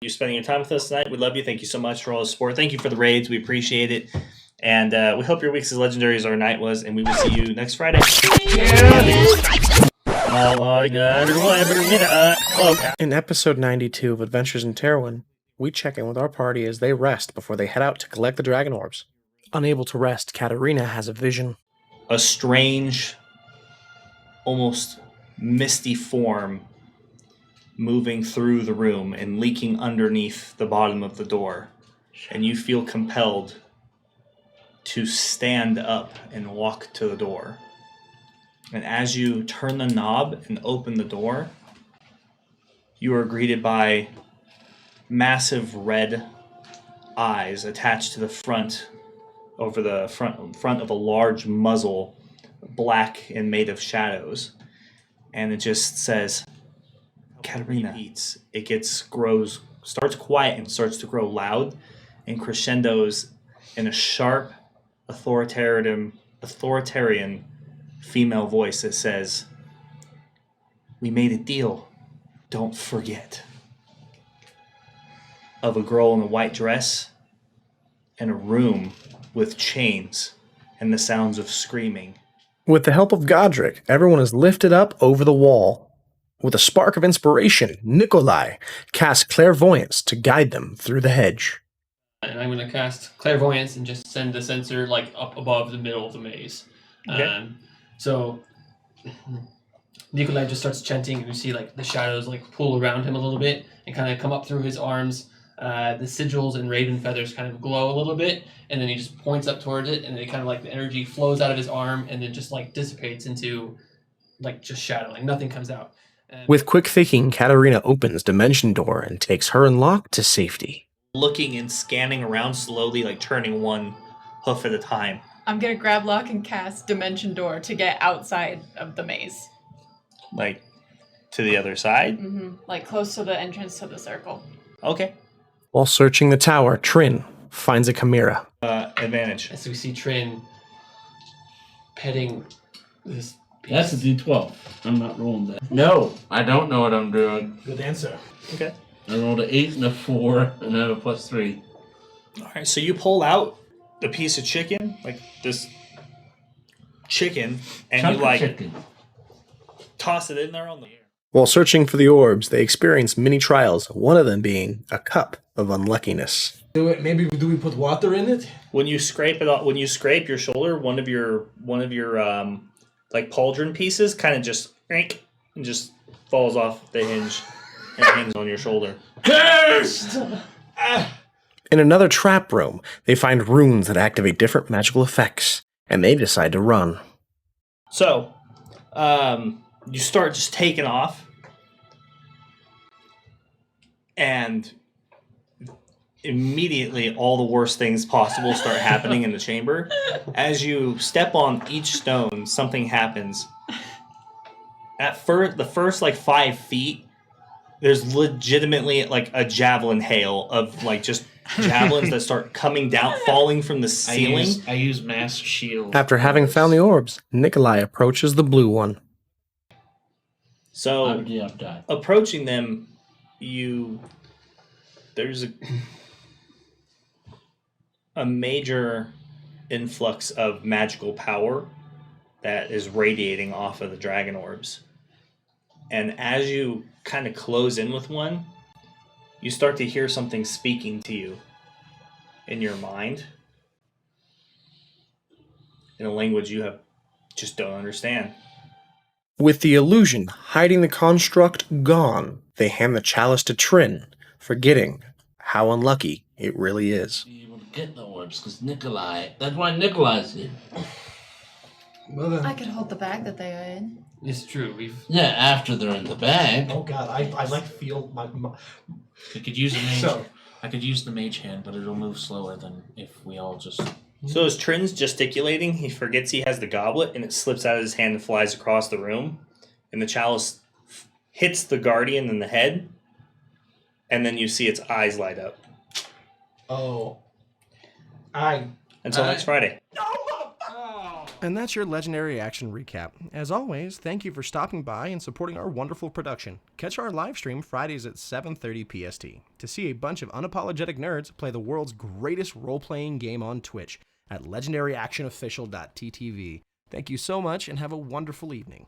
You spending your time with us tonight. We love you. Thank you so much for all the support. Thank you for the raids. We appreciate it. And we hope your week's as legendary as our night was. And we will see you next Friday. In episode 92 of Adventures in Terrowyn, we check in with our party as they rest before they head out to collect the dragon orbs. Unable to rest, Katarina has a vision. A strange, almost misty form moving through the room and leaking underneath the bottom of the door. And you feel compelled to stand up and walk to the door. And as you turn the knob and open the door, you are greeted by massive red eyes attached to the front, over the front of a large muzzle, black and made of shadows. And it just says, Katarina. It starts quiet and starts to grow loud and crescendos in a sharp, authoritarian female voice that says, "We made a deal. Don't forget." Of a girl in a white dress and a room with chains and the sounds of screaming. With the help of Godric, everyone is lifted up over the wall. With a spark of inspiration, Nikolai casts clairvoyance to guide them through the hedge. And I'm going to cast clairvoyance and just send the sensor like up above the middle of the maze. Okay. So Nikolai just starts chanting, and you see like the shadows like pull around him a little bit and kind of come up through his arms. The sigils and raven feathers kind of glow a little bit, and then he just points up towards it, and it kind of like the energy flows out of his arm and then just like dissipates into like just shadow, like nothing comes out. With quick thinking, Katarina opens Dimension Door and takes her and Locke to safety. Looking and scanning around slowly, like turning one hoof at a time. I'm gonna grab Locke and cast Dimension Door to get outside of the maze. Like, to the other side? Mm-hmm. Like close to the entrance to the circle. Okay. While searching the tower, Trin finds a chimera. Advantage. So we see Trin petting this piece. That's a D12. I'm not rolling that. No, I don't know what I'm doing. Good answer. Okay. I rolled an 8 and a 4, and I have a +3. All right, so you pull out the piece of chicken, like this chicken, and Chunk you of like chicken. toss it in there on the air. While searching for the orbs, they experience many trials, one of them being a cup of unluckiness. Maybe do we put water in it? When you scrape it, when you scrape your shoulder, one of your like pauldron pieces kind of just and just falls off the hinge and hangs on your shoulder. Cursed! In another trap room, they find runes that activate different magical effects, and they decide to run. So, you start just taking off, and immediately all the worst things possible start happening in the chamber. As you step on each stone, something happens. At the first like 5 feet, there's legitimately like a javelin hail of like just javelins that start coming down, falling from the ceiling. I use mass shield. After having found the orbs, Nikolai approaches the blue one. So, approaching them, there's a major influx of magical power that is radiating off of the dragon orbs. And as you kind of close in with one, you start to hear something speaking to you in your mind in a language you just don't understand. With the illusion hiding the construct gone, they hand the chalice to Trin, forgetting how unlucky it really is. Be able to get the orbs because Nikolai. That's why Nikolai's here. Well, I could hold the bag that they are in. It's true. Yeah, after they're in the bag. oh god, I like feel my I could use a mage. So- I could use the mage hand, but it'll move slower than if we all just. So as Trin's gesticulating, he forgets he has the goblet, and it slips out of his hand and flies across the room. And the chalice hits the guardian in the head, and then you see its eyes light up. Oh. Until next Friday. Oh. And that's your Legendary Action recap. As always, thank you for stopping by and supporting our wonderful production. Catch our live stream Fridays at 7:30 PST to see a bunch of unapologetic nerds play the world's greatest role-playing game on Twitch at legendaryactionofficial.ttv. Thank you so much and have a wonderful evening.